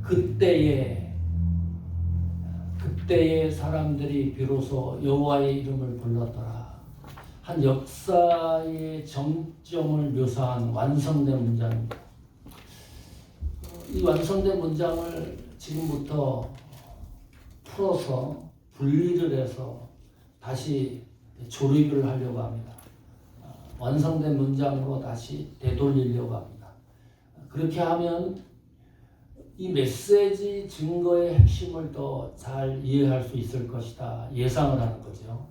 그때의 사람들이 비로소 여호와의 이름을 불렀더라. 한 역사의 정점을 묘사한 완성된 문장입니다. 이 완성된 문장을 지금부터 풀어서 분리를 해서 다시 조립을 하려고 합니다. 완성된 문장으로 다시 되돌리려고 합니다. 그렇게 하면 이 메시지 증거의 핵심을 더 잘 이해할 수 있을 것이다 예상을 하는 거죠.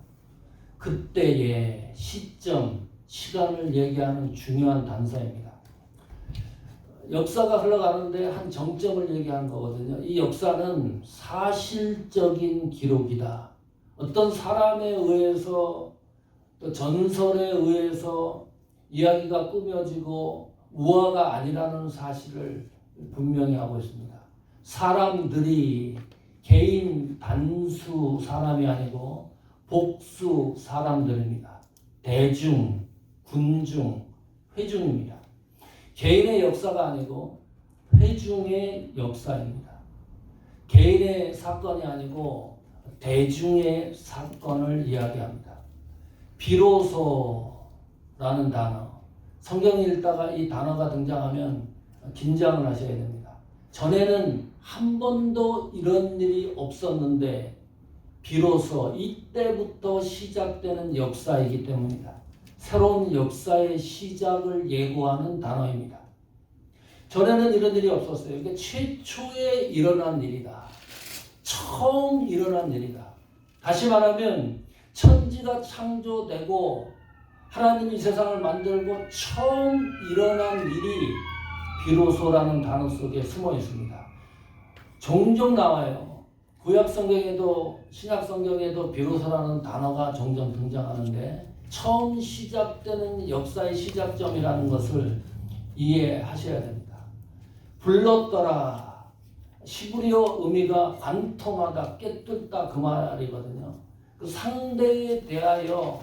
그때의 시점, 시간을 얘기하는 중요한 단서입니다. 역사가 흘러가는데 한 정점을 얘기하는 거거든요. 이 역사는 사실적인 기록이다. 어떤 사람에 의해서 또 전설에 의해서 이야기가 꾸며지고 우화가 아니라는 사실을 분명히 하고 있습니다. 사람들이 개인 단수 사람이 아니고 복수 사람들입니다. 대중, 군중, 회중입니다. 개인의 역사가 아니고 회중의 역사입니다. 개인의 사건이 아니고 대중의 사건을 이야기합니다. 비로소라는 단어, 성경 읽다가 이 단어가 등장하면 긴장을 하셔야 됩니다. 전에는 한 번도 이런 일이 없었는데 비로소 이때부터 시작되는 역사이기 때문이다. 새로운 역사의 시작을 예고하는 단어입니다. 전에는 이런 일이 없었어요. 이게 최초에 일어난 일이다. 처음 일어난 일이다. 다시 말하면 천지가 창조되고 하나님이 세상을 만들고 처음 일어난 일이 비로소라는 단어 속에 숨어 있습니다. 종종 나와요. 구약 성경에도 신약 성경에도 비로소라는 단어가 종종 등장하는데 처음 시작되는 역사의 시작점이라는 것을 이해하셔야 됩니다. 불렀더라. 시브리어 의미가 관통하다, 깨뚫다 그 말이거든요. 그 상대에 대하여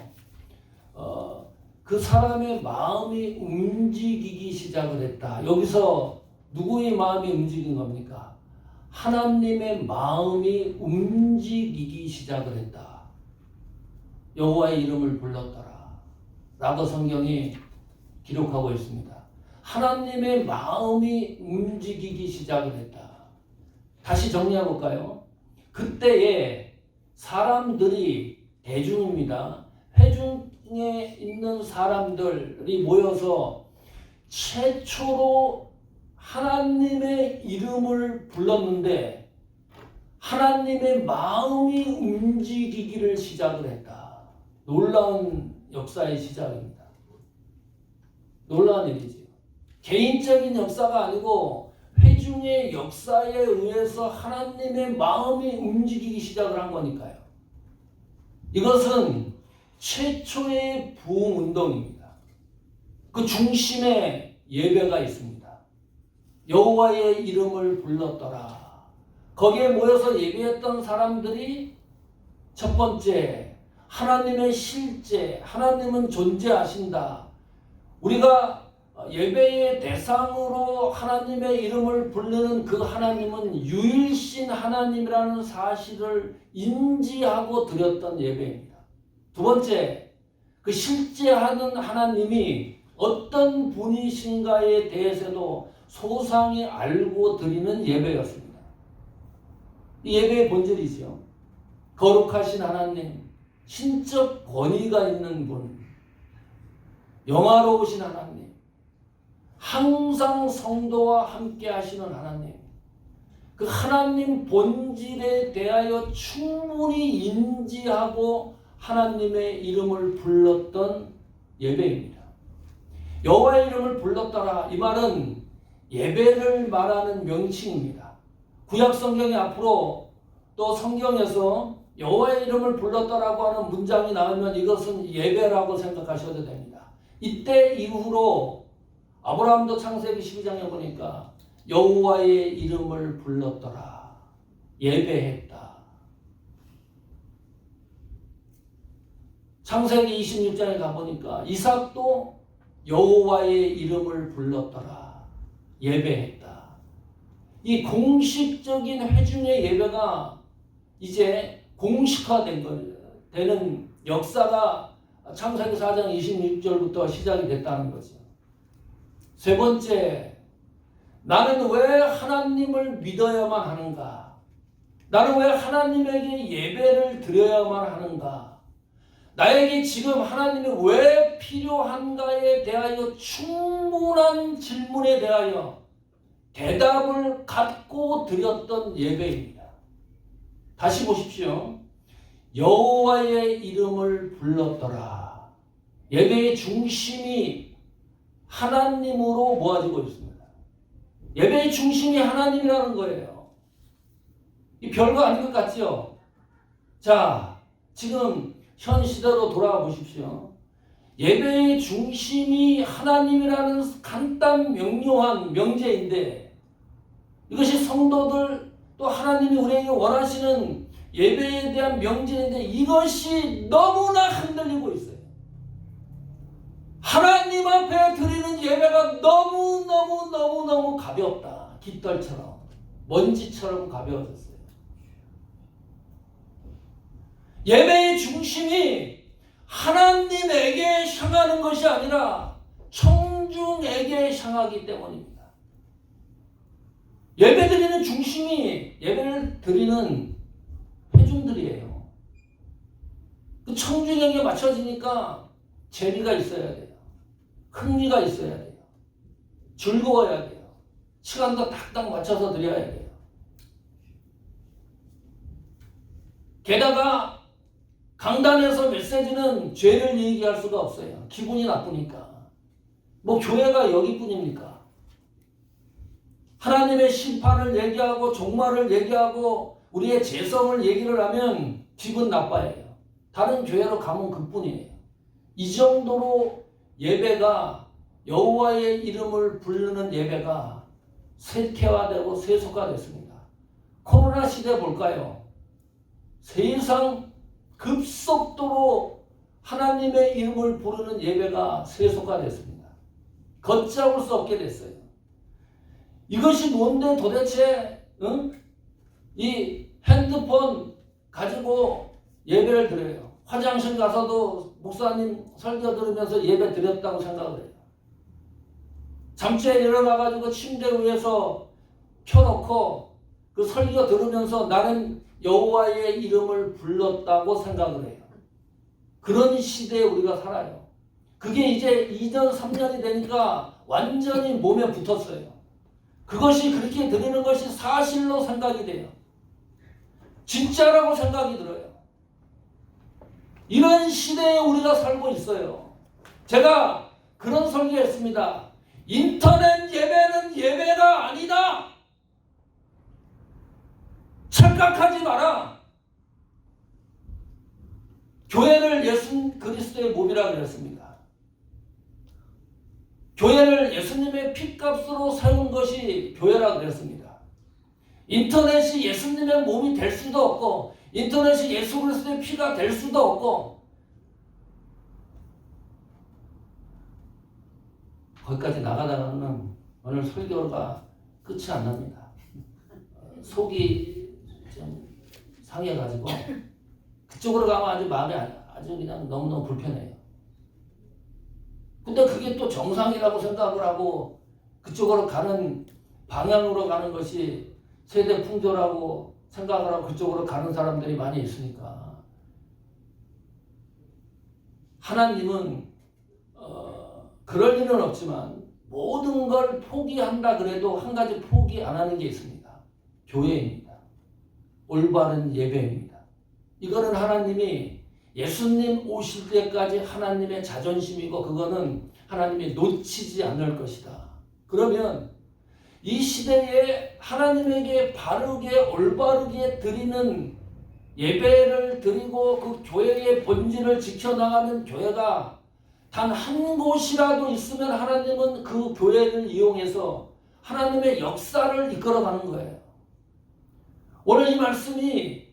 그 사람의 마음이 움직이기 시작을 했다. 여기서 누구의 마음이 움직인 겁니까? 하나님의 마음이 움직이기 시작을 했다. 여호와의 이름을 불렀더라 라고 성경이 기록하고 있습니다. 하나님의 마음이 움직이기 시작을 했다. 다시 정리해 볼까요? 그때에 사람들이 대중입니다. 회중에 있는 사람들이 모여서 최초로 하나님의 이름을 불렀는데 하나님의 마음이 움직이기를 시작을 했다. 놀라운 역사의 시작입니다. 놀라운 일이죠. 개인적인 역사가 아니고 회중의 역사에 의해서 하나님의 마음이 움직이기 시작을 한 거니까요. 이것은 최초의 부흥운동입니다. 그 중심에 예배가 있습니다. 여호와의 이름을 불렀더라. 거기에 모여서 예배했던 사람들이 첫 번째 하나님의 실제, 하나님은 존재하신다. 우리가 예배의 대상으로 하나님의 이름을 부르는 그 하나님은 유일신 하나님이라는 사실을 인지하고 드렸던 예배입니다. 두 번째, 그 실제하는 하나님이 어떤 분이신가에 대해서도 소상히 알고 드리는 예배였습니다. 이 예배의 본질이죠. 거룩하신 하나님, 신적 권위가 있는 분, 영화로우신 하나님, 항상 성도와 함께 하시는 하나님, 그 하나님 본질에 대하여 충분히 인지하고 하나님의 이름을 불렀던 예배입니다. 여호와의 이름을 불렀더라. 이 말은 예배를 말하는 명칭입니다. 구약 성경이 앞으로 또 성경에서 여호와의 이름을 불렀더라고 하는 문장이 나오면 이것은 예배라고 생각하셔도 됩니다. 이때 이후로 아브라함도 창세기 12장에 보니까 여호와의 이름을 불렀더라. 예배했다. 창세기 26장에 가보니까 이삭도 여호와의 이름을 불렀더라. 예배했다. 이 공식적인 회중의 예배가 이제 공식화된 되는 역사가 창세기 4장 26절부터 시작이 됐다는 거죠. 세 번째, 나는 왜 하나님을 믿어야만 하는가? 나는 왜 하나님에게 예배를 드려야만 하는가? 나에게 지금 하나님이 왜 필요한가에 대하여 충분한 질문에 대하여 대답을 갖고 드렸던 예배입니다. 다시 보십시오. 여호와의 이름을 불렀더라. 예배의 중심이 하나님으로 모아지고 있습니다. 예배의 중심이 하나님이라는 거예요. 이 별거 아닌 것 같죠? 자, 지금 현 시대로 돌아가 보십시오. 예배의 중심이 하나님이라는 간단 명료한 명제인데 이것이 성도들 또 하나님이 우리에게 원하시는 예배에 대한 명제인데 이것이 너무나 흔들리고 있어요. 하나님 앞에 드리는 예배가 너무 가볍다. 깃털처럼 먼지처럼 가벼워졌어요. 예배의 중심이 하나님에게 향하는 것이 아니라 청중에게 향하기 때문입니다. 예배 드리는 중심이 예배를 드리는 회중들이에요. 그 청중에게 맞춰지니까 재미가 있어야 돼요. 흥미가 있어야 돼요. 즐거워야 돼요. 시간도 딱딱 맞춰서 드려야 돼요. 게다가 강단에서 메시지는 죄를 얘기할 수가 없어요. 기분이 나쁘니까. 뭐 교회가 여기뿐입니까? 하나님의 심판을 얘기하고 종말을 얘기하고 우리의 죄성을 얘기를 하면 기분 나빠해요. 다른 교회로 가면 그뿐이에요. 이 정도로 예배가 여호와의 이름을 부르는 예배가 세태화되고 세속화됐습니다. 코로나 시대 볼까요? 세상 급속도로 하나님의 이름을 부르는 예배가 세속화됐습니다. 걷잡을 수 없게 됐어요. 이것이 뭔데 도대체 이 핸드폰 가지고 예배를 드려요. 화장실 가서도 목사님 설교 들으면서 예배 드렸다고 생각을 해요. 잠자리에 일어나가지고 침대 위에서 켜놓고 그 설교 들으면서 나는 여호와의 이름을 불렀다고 생각을 해요. 그런 시대에 우리가 살아요. 그게 이제 2년, 3년이 되니까 완전히 몸에 붙었어요. 그것이 그렇게 드리는 것이 사실로 생각이 돼요. 진짜라고 생각이 들어요. 이런 시대에 우리가 살고 있어요. 제가 그런 설교했습니다. 인터넷 예배는 예배가 아니다. 착각하지 마라. 교회를 예수 그리스도의 몸이라 그랬습니다. 교회를 예수님의 피값으로 세운 것이 교회라 그랬습니다. 인터넷이 예수님의 몸이 될 수도 없고 인터넷이 예수 그리스도의 피가 될 수도 없고 거기까지 나가다가는 오늘 설교가 끝이 안 납니다. 속이 좀 상해가지고 그쪽으로 가면 아주 마음이 아주 그냥 너무너무 불편해요. 근데 그게 또 정상이라고 생각을 하고 그쪽으로 가는 방향으로 가는 것이 세대 풍조라고 생각을 하고 그쪽으로 가는 사람들이 많이 있으니까 하나님은 그럴 일은 없지만 모든 걸 포기한다 그래도 한 가지 포기 안 하는 게 있습니다. 교회입니다. 올바른 예배입니다. 이거는 하나님이 예수님 오실 때까지 하나님의 자존심이고 그거는 하나님이 놓치지 않을 것이다. 그러면 이 시대에 하나님에게 바르게 올바르게 드리는 예배를 드리고 그 교회의 본질을 지켜나가는 교회가 단 한 곳이라도 있으면 하나님은 그 교회를 이용해서 하나님의 역사를 이끌어가는 거예요. 오늘 이 말씀이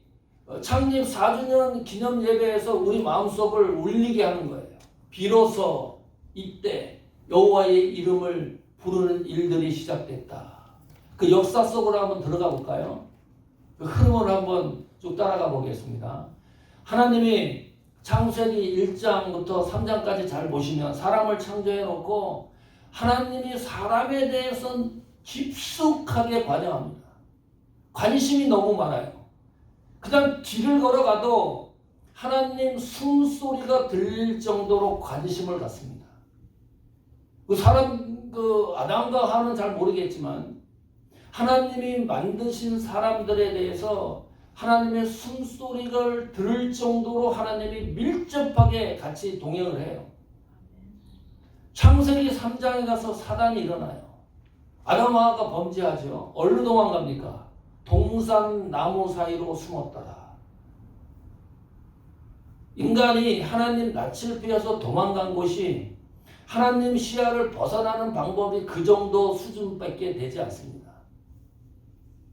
창립 4주년 기념 예배에서 우리 마음속을 울리게 하는 거예요. 비로소 이때 여호와의 이름을 부르는 일들이 시작됐다. 그 역사 속으로 한번 들어가 볼까요? 그 흐름을 한번 쭉 따라가 보겠습니다. 하나님이 창세기 1장부터 3장까지 잘 보시면 사람을 창조해 놓고 하나님이 사람에 대해서 깊숙하게 관여합니다. 관심이 너무 많아요. 그냥 길을 걸어가도 하나님 숨소리가 들릴 정도로 관심을 갖습니다. 그 사람, 아담과 하와는 잘 모르겠지만 하나님이 만드신 사람들에 대해서 하나님의 숨소리를 들을 정도로 하나님이 밀접하게 같이 동행을 해요. 창세기 3장에 가서 사단이 일어나요. 아담하와가 범죄하죠. 어디로 도망갑니까? 동산 나무 사이로 숨었더라. 인간이 하나님 낯을 피해서 도망간 곳이 하나님 시야를 벗어나는 방법이 그 정도 수준밖에 되지 않습니다.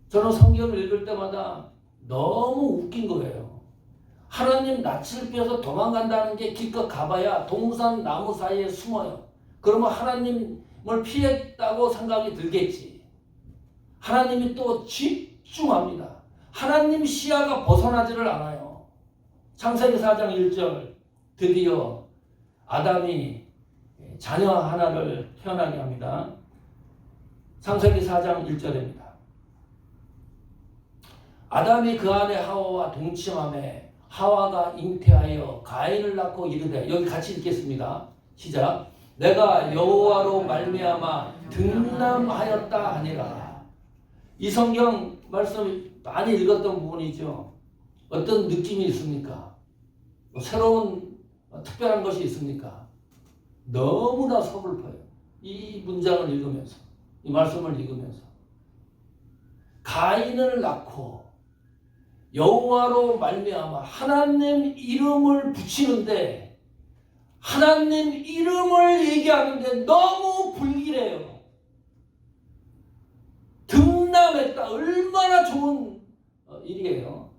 저는 성경을 읽을 때마다 너무 웃긴 거예요. 하나님 낯을 피해서 도망간다는 게 기껏 가봐야 동산 나무 사이에 숨어요. 그러면 하나님을 피했다고 생각이 들겠지. 하나님이 또 집중합니다. 하나님 시야가 벗어나지를 않아요. 창세기 4장 1절 드디어 아담이 자녀 하나를 태어나게 합니다. 창세기 4장 1절입니다. 아담이 그 안에 하와와 동침하매 하와가 잉태하여 가인을 낳고 이르되, 여기 같이 읽겠습니다. 시작. 내가 여호와로 말미암아 등남하였다 하니라. 이 성경 말씀 많이 읽었던 부분이죠. 어떤 느낌이 있습니까? 새로운 특별한 것이 있습니까? 너무나 서글퍼요. 이 문장을 읽으면서, 이 말씀을 읽으면서. 가인을 낳고 여호와로 말미암아 하나님 이름을 붙이는데 하나님 이름을 얘기하는데 너무 불길해요. 등남했다. 얼마나 좋은 일이에요.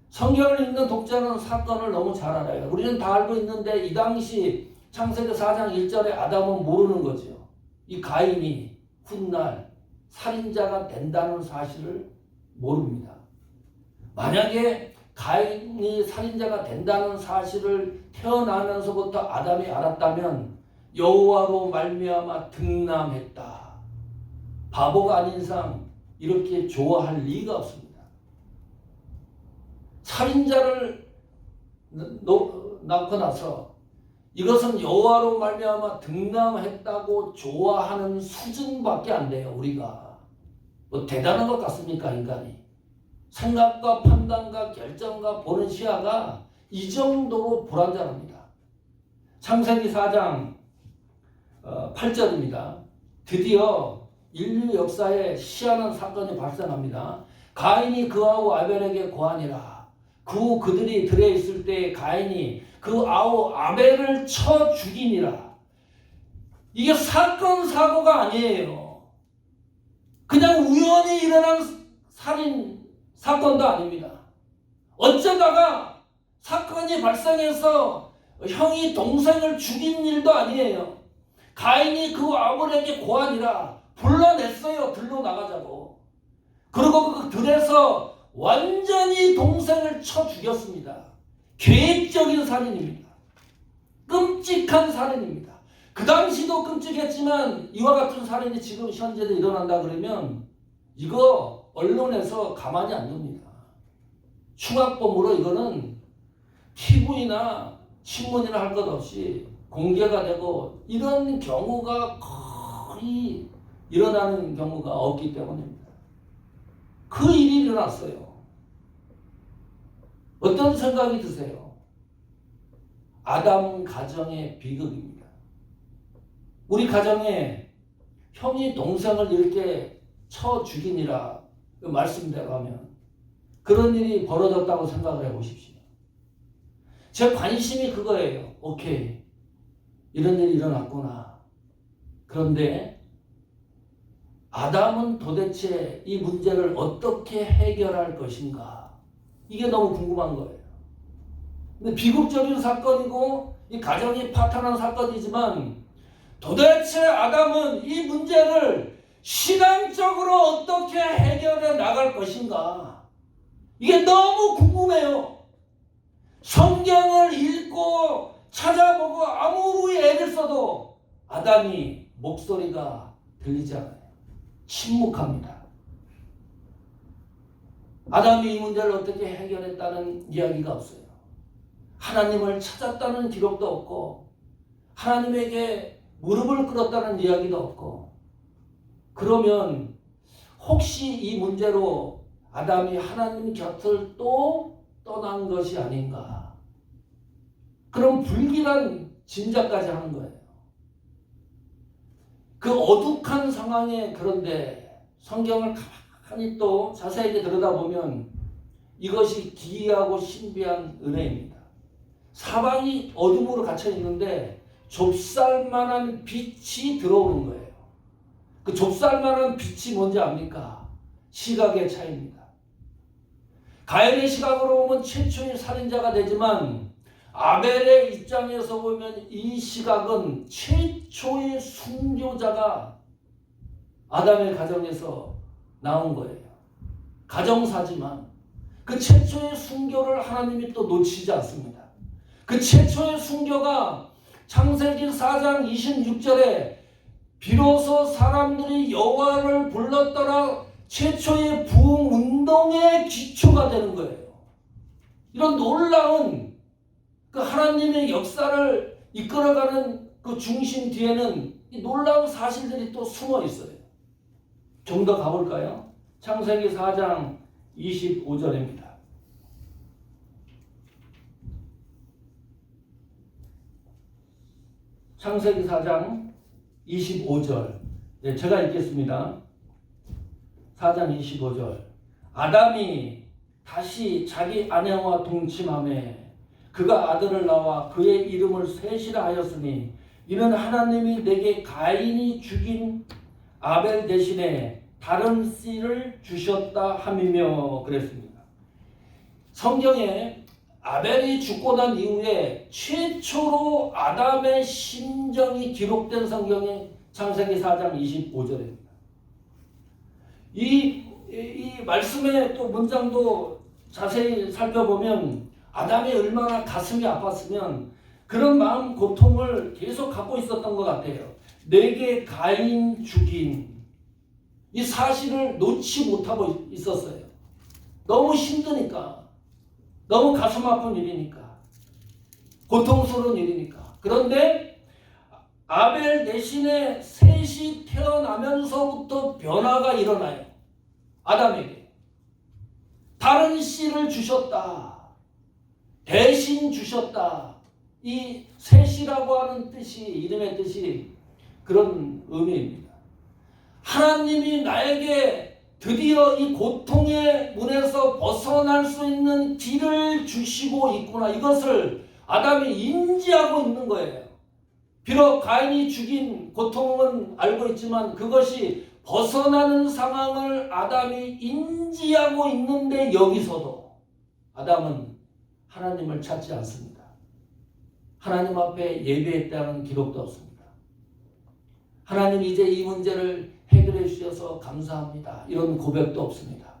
성경을 읽는 독자는 사건을 너무 잘 알아요. 우리는 다 알고 있는데 이 당시 창세기 4장 1절에 아담은 모르는 거죠. 이 가인이 훗날 살인자가 된다는 사실을 모릅니다. 만약에 가인이 살인자가 된다는 사실을 태어나면서부터 아담이 알았다면 여호와로 말미암아 등남했다. 바보가 아닌 이상 이렇게 좋아할 리가 없습니다. 살인자를 낳고 나서 이것은 여호와로 말미암아 등남했다고 좋아하는 수준밖에 안 돼요. 우리가 뭐 대단한 것 같습니까? 인간이 생각과 판단과 결정과 보는 시야가 이 정도로 불완전합니다. 창세기 4장 8절입니다. 드디어 인류 역사에 희한한 사건이 발생합니다. 가인이 그하고 아벨에게 고하니라. 그 후 그들이 들에 있을 때 가인이 그 아우 아벨을 쳐 죽이니라. 이게 사건 사고가 아니에요. 그냥 우연히 일어난 살인 사건도 아닙니다. 어쩌다가 사건이 발생해서 형이 동생을 죽인 일도 아니에요. 가인이 그 아벨에게 고하니라. 불러냈어요. 들로 나가자고. 그리고 그 들에서 완전히 동생을 쳐 죽였습니다. 계획적인 살인입니다. 끔찍한 살인입니다. 그 당시도 끔찍했지만 이와 같은 살인이 지금 현재도 일어난다 그러면 이거 언론에서 가만히 안 둡니다. 흉악범으로 이거는 TV나 신문이나 할 것 없이 공개가 되고 이런 경우가 거의 일어나는 경우가 없기 때문입니다. 그 일이 일어났어요. 어떤 생각이 드세요? 아담 가정의 비극입니다. 우리 가정에 형이 동생을 이렇게 쳐 죽이니라 말씀대로 하면 그런 일이 벌어졌다고 생각을 해보십시오. 제 관심이 그거예요. 오케이, 이런 일이 일어났구나. 그런데 아담은 도대체 이 문제를 어떻게 해결할 것인가? 이게 너무 궁금한 거예요. 근데 비극적인 사건이고 이 가정이 파탄한 사건이지만 도대체 아담은 이 문제를 신앙적으로 어떻게 해결해 나갈 것인가? 이게 너무 궁금해요. 성경을 읽고 찾아보고 아무리 애를 써도 아담이 목소리가 들리지 않아요. 침묵합니다. 아담이 이 문제를 어떻게 해결했다는 이야기가 없어요. 하나님을 찾았다는 기록도 없고 하나님에게 무릎을 꿇었다는 이야기도 없고, 그러면 혹시 이 문제로 아담이 하나님 곁을 또 떠난 것이 아닌가? 그런 불길한 짐작까지 하는 거예요. 그 어둑한 상황에, 그런데 성경을 가만히 또 자세하게 들여다보면 이것이 기이하고 신비한 은혜입니다. 사방이 어둠으로 갇혀 있는데 좁쌀만한 빛이 들어오는 거예요. 그 좁쌀만한 빛이 뭔지 압니까? 시각의 차이입니다. 가인의 시각으로 보면 최초의 살인자가 되지만 아벨의 입장에서 보면 이 시각은 최초의 순교자가 아담의 가정에서 나온 거예요. 가정사지만 그 최초의 순교를 하나님이 또 놓치지 않습니다. 그 최초의 순교가 창세기 4장 26절에 비로소 사람들이 여호와를 불렀더라, 최초의 부흥운동의 기초가 되는 거예요. 이런 놀라운 그 하나님의 역사를 이끌어가는 그 중심 뒤에는 이 놀라운 사실들이 또 숨어 있어요. 좀 더 가볼까요? 창세기 4장 25절입니다. 창세기 4장 25절. 네, 제가 읽겠습니다. 4장 25절. 아담이 다시 자기 아내와 동침하매 그가 아들을 낳아 그의 이름을 셋이라 하였으니 이는 하나님이 내게 가인이 죽인 아벨 대신에 다른 씨를 주셨다 함이며 그랬습니다. 성경에 아벨이 죽고 난 이후에 최초로 아담의 심정이 기록된 성경이 창세기 4장 25절입니다. 이 말씀의 또 문장도 자세히 살펴보면 아담이 얼마나 가슴이 아팠으면 그런 마음 고통을 계속 갖고 있었던 것 같아요. 내게 가인 죽인 이 사실을 놓지 못하고 있었어요. 너무 힘드니까, 너무 가슴 아픈 일이니까, 고통스러운 일이니까. 그런데 아벨 대신에 셋이 태어나면서부터 변화가 일어나요. 아담에게 다른 씨를 주셨다, 대신 주셨다. 이 셋이라고 하는 뜻이, 이름의 뜻이 그런 의미입니다. 하나님이 나에게 드디어 이 고통의 문에서 벗어날 수 있는 길을 주시고 있구나. 이것을 아담이 인지하고 있는 거예요. 비록 가인이 죽인 고통은 알고 있지만 그것이 벗어나는 상황을 아담이 인지하고 있는데 여기서도 아담은 하나님을 찾지 않습니다. 하나님 앞에 예배했다는 기록도 없습니다. 하나님 이제 이 문제를 해결해 주셔서 감사합니다. 이런 고백도 없습니다.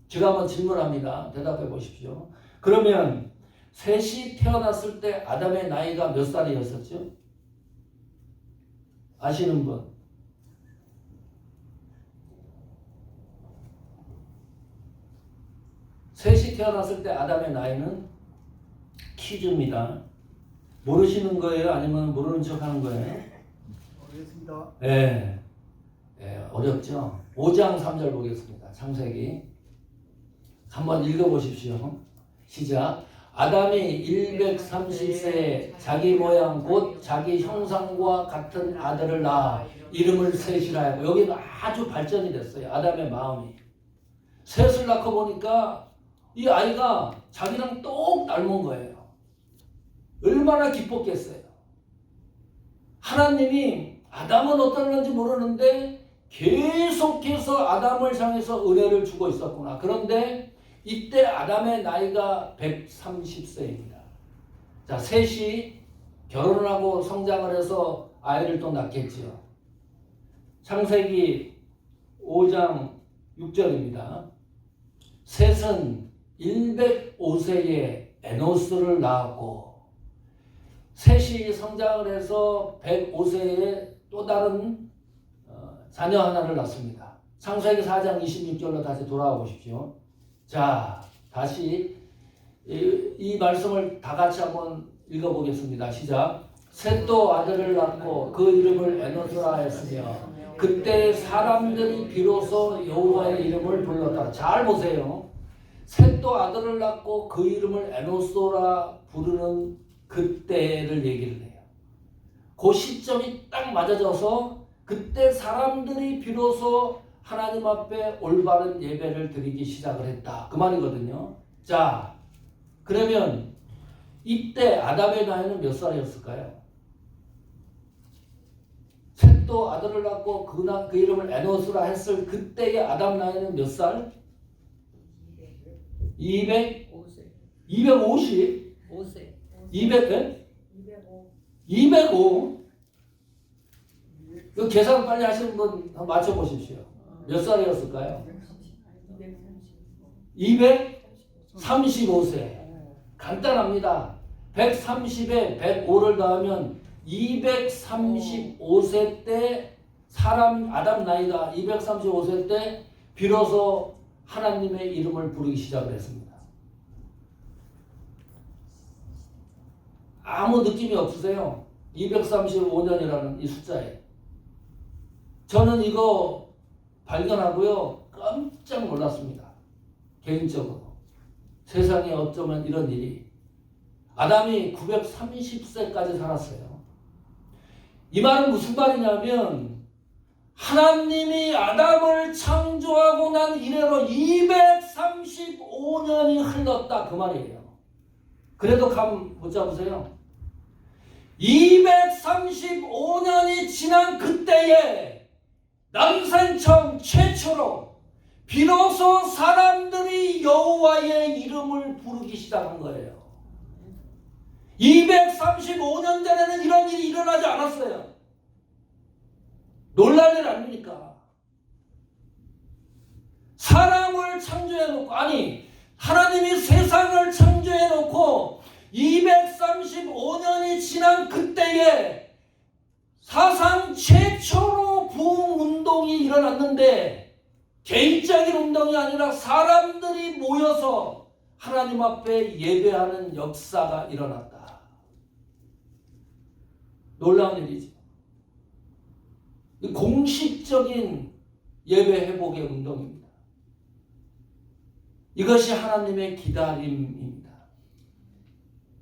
제가 한번 질문합니다. 대답해 보십시오. 그러면 셋이 태어났을 때 아담의 나이가 몇 살이었었죠? 아시는 분? 셋이 태어났을 때 아담의 나이는 퀴즈입니다. 모르시는 거예요? 아니면 모르는 척 하는 거예요? 모르겠습니다. 네. 어렵죠? 5장 3절 보겠습니다. 창세기. 한번 읽어보십시오. 시작. 아담이 130세에 자기 모양 곧 자기 형상과 같은 아들을 낳아 이름을 셋이라 하고, 여기는 아주 발전이 됐어요. 아담의 마음이. 셋을 낳고 보니까 이 아이가 자기랑 똑 닮은 거예요. 얼마나 기뻤겠어요. 하나님이 아담은 어떨는지 모르는데 계속해서 아담을 향해서 은혜를 주고 있었구나. 그런데 이때 아담의 나이가 130세입니다. 자, 셋이 결혼을 하고 성장을 해서 아이를 또 낳겠지요. 창세기 5장 6절입니다. 셋은 105세에 에노스를 낳았고 셋이 성장을 해서 105세에 또 다른 자녀 하나를 낳습니다. 창세기 4장 26절로 다시 돌아와 보십시오. 자, 다시 이 말씀을 다 같이 한번 읽어보겠습니다. 시작. 셋도 아들을 낳고 그 이름을 에노스라 했으며 그때 사람들이 비로소 여호와의 이름을 불렀다. 잘 보세요. 셋도 아들을 낳고 그 이름을 에노스라 부르는 그때를 얘기를 해요. 그 시점이 딱 맞아져서 그때 사람들이 비로소 하나님 앞에 올바른 예배를 드리기 시작을 했다. 그 말이거든요. 자, 그러면 이때 아담의 나이는 몇 살이었을까요? 셋도 아들을 낳고 그 이름을 에노스라 했을 그때의 아담 나이는 몇 살? 250? 205. 그 계산 빨리 하시는 분 한번 맞춰보십시오. 몇 살이었을까요? 235세. 간단합니다. 130에 105를 더하면 235세 때 사람 아담 나이가 235세 때 비로소 하나님의 이름을 부르기 시작을 했습니다. 아무 느낌이 없으세요? 235년이라는 이 숫자에. 저는 이거 발견하고요. 깜짝 놀랐습니다. 개인적으로. 세상에 어쩌면 이런 일이. 아담이 930세까지 살았어요. 이 말은 무슨 말이냐면 하나님이 아담을 창조하고 난 이래로 235년이 흘렀다 그 말이에요. 그래도 감 못 잡으세요? 235년이 지난 그때에 남산 처음 최초로 비로소 사람들이 여호와의 이름을 부르기 시작한 거예요. 235년 전에는 이런 일이 일어나지 않았어요. 놀랄 일 아닙니까? 사람을 창조해놓고, 아니 하나님이 세상을 창조해놓고 235년이 지난 그때에 사상 최초로 부흥운동이 일어났는데 개인적인 운동이 아니라 사람들이 모여서 하나님 앞에 예배하는 역사가 일어났다. 놀라운 일이죠. 공식적인 예배 회복의 운동입니다. 이것이 하나님의 기다림입니다.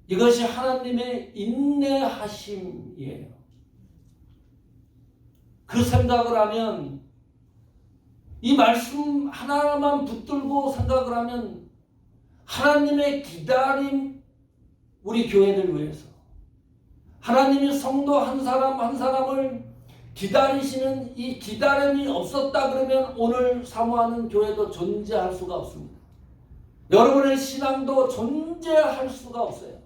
이것이 하나님의 인내하심이에요. 그 생각을 하면 이 말씀 하나만 붙들고 생각을 하면 하나님의 기다림 우리 교회를 위해서 하나님이 성도 한 사람 한 사람을 기다리시는 이 기다림이 없었다 그러면 오늘 사모하는 교회도 존재할 수가 없습니다. 여러분의 신앙도 존재할 수가 없어요.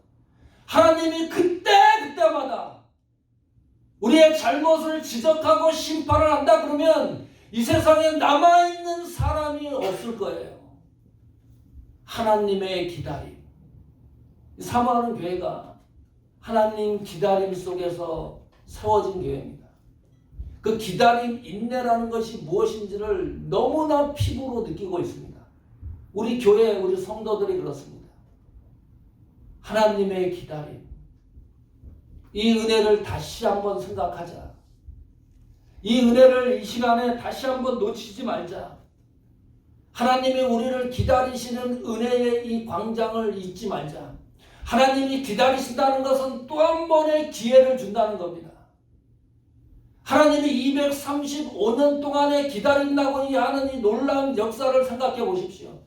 하나님이 그때마다 우리의 잘못을 지적하고 심판을 한다 그러면 이 세상에 남아있는 사람이 없을 거예요. 하나님의 기다림. 사모하는 교회가 하나님 기다림 속에서 세워진 교회입니다. 그 기다림, 인내라는 것이 무엇인지를 너무나 피부로 느끼고 있습니다. 우리 교회, 우리 성도들이 그렇습니다. 하나님의 기다림. 이 은혜를 다시 한번 생각하자. 이 은혜를 이 시간에 다시 한번 놓치지 말자. 하나님이 우리를 기다리시는 은혜의 이 광장을 잊지 말자. 하나님이 기다리신다는 것은 또 한 번의 기회를 준다는 겁니다. 하나님이 235년 동안에 기다린다고 하는 이 놀라운 역사를 생각해 보십시오.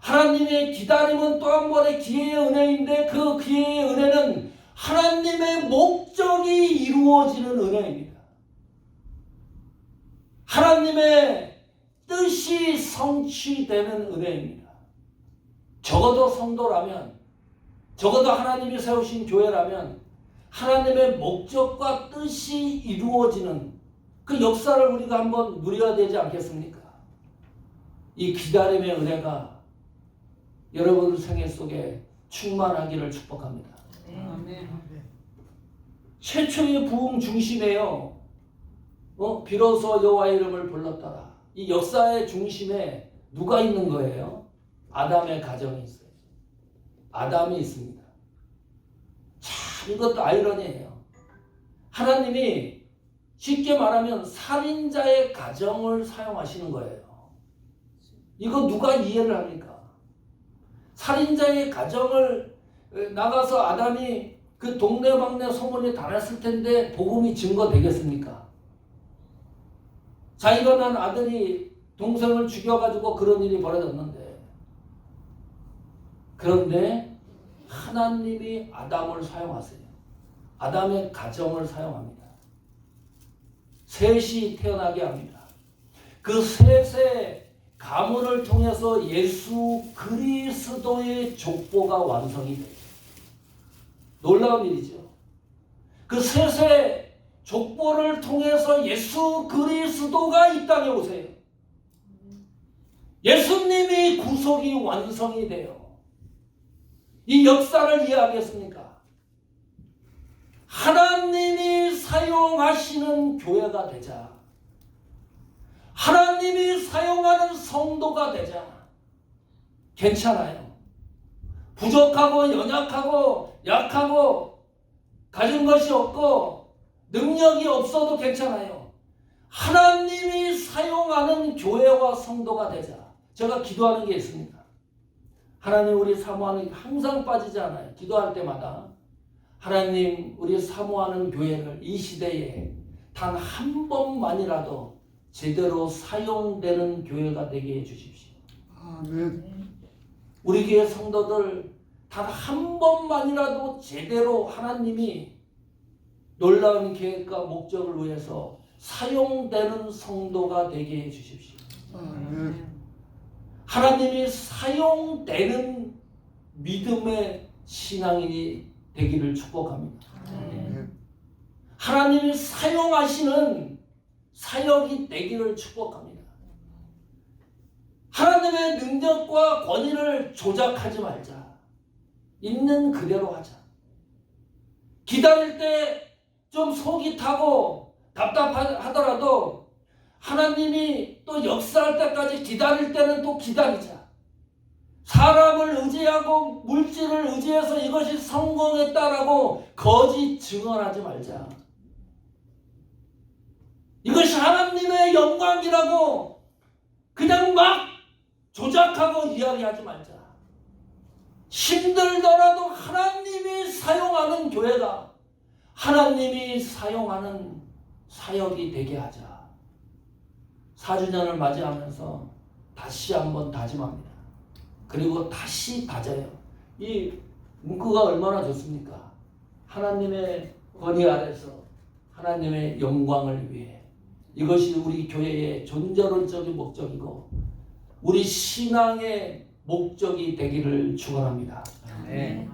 하나님의 기다림은 또 한 번의 기회의 은혜인데 그 기회의 은혜는 하나님의 목적이 이루어지는 은혜입니다. 하나님의 뜻이 성취되는 은혜입니다. 적어도 성도라면, 적어도 하나님이 세우신 교회라면 하나님의 목적과 뜻이 이루어지는 그 역사를 우리가 한번 누려야 되지 않겠습니까? 이 기다림의 은혜가 여러분 생애 속에 충만하기를 축복합니다. 아멘. 최초의 부흥 중심에요. 비로소 여호와의 이름을 불렀더라. 이 역사의 중심에 누가 있는 거예요? 아담의 가정이 있어요. 아담이 있습니다. 참 이것도 아이러니예요. 하나님이 쉽게 말하면 살인자의 가정을 사용하시는 거예요. 이거 누가 이해를 합니까? 살인자의 가정을 나가서 아담이 그 동네방네 소문이 다 났을 텐데 복음이 증거되겠습니까? 자기가 난 아들이 동생을 죽여가지고 그런 일이 벌어졌는데, 그런데 하나님이 아담을 사용하세요. 아담의 가정을 사용합니다. 셋이 태어나게 합니다. 그 셋의 가문을 통해서 예수 그리스도의 족보가 완성이 돼요. 놀라운 일이죠. 그 셋의 족보를 통해서 예수 그리스도가 이 땅에 오세요. 예수님이 구속이 완성이 돼요. 이 역사를 이해하겠습니까? 하나님이 사용하시는 교회가 되자, 하나님이 사용하는 성도가 되자. 괜찮아요. 부족하고 연약하고 약하고 가진 것이 없고 능력이 없어도 괜찮아요. 하나님이 사용하는 교회와 성도가 되자. 제가 기도하는 게 있습니다. 하나님, 우리 사모하는 게 항상 빠지지 않아요. 기도할 때마다 하나님, 우리 사모하는 교회를 이 시대에 단 한 번만이라도 제대로 사용되는 교회가 되게 해주십시오. 아멘. 우리 교회 성도들 단 한 번만이라도 제대로 하나님이 놀라운 계획과 목적을 위해서 사용되는 성도가 되게 해주십시오. 아멘. 하나님이 사용되는 믿음의 신앙인이 되기를 축복합니다. 아멘. 하나님이 사용하시는 사역이 되기를 축복합니다. 하나님의 능력과 권위를 조작하지 말자. 있는 그대로 하자. 기다릴 때 좀 속이 타고 답답하더라도 하나님이 또 역사할 때까지 기다릴 때는 또 기다리자. 사람을 의지하고 물질을 의지해서 이것이 성공했다라고 거짓 증언하지 말자. 이것이 하나님의 영광이라고 그냥 막 조작하고 이야기하지 말자. 힘들더라도 하나님이 사용하는 교회가 하나님이 사용하는 사역이 되게 하자. 4주년을 맞이하면서 다시 한번 다짐합니다. 그리고 다시 다져요. 이 문구가 얼마나 좋습니까? 하나님의 권위 아래서 하나님의 영광을 위해. 이것이 우리 교회의 존재론적인 목적이고 우리 신앙의 목적이 되기를 축원합니다. 네.